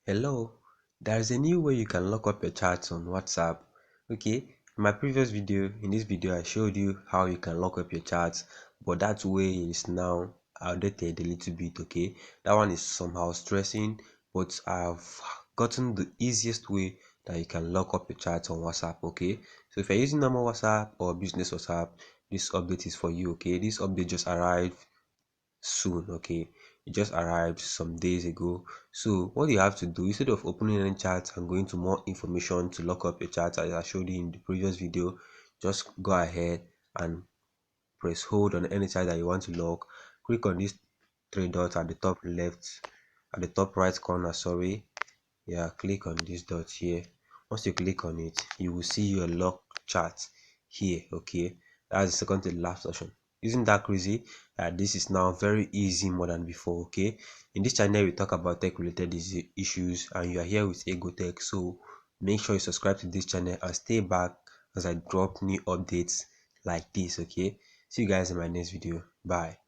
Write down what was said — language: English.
Hello, there is a new way you can lock up your chats on WhatsApp. Okay, in my previous video, in this video, I showed you how you can lock up your chats, but that way is now outdated a little bit. Okay, that one is somehow stressing, but I've gotten the easiest way that you can lock up your chats on WhatsApp. Okay, so if you're using normal WhatsApp or business WhatsApp, this update is for you. Okay, this update just arrived soon. Okay, it just arrived some days ago. So what you have to do, instead of opening any chat and going to more information to lock up your chat as I showed you in the previous video, just go ahead and press hold on any chat that you want to lock. Click on these three dots at the top left, at the top right corner, sorry. Yeah, click on this dot here. Once you click on it, you will see your lock chat here. Okay, that's the second to the last option. Isn't that crazy? This is now very easy more than before. Okay, in this channel we talk about tech related issues, and you are here with Ego Tech. So make sure you subscribe to this channel and stay back as I drop new updates like this. Okay, see you guys in my next video. Bye.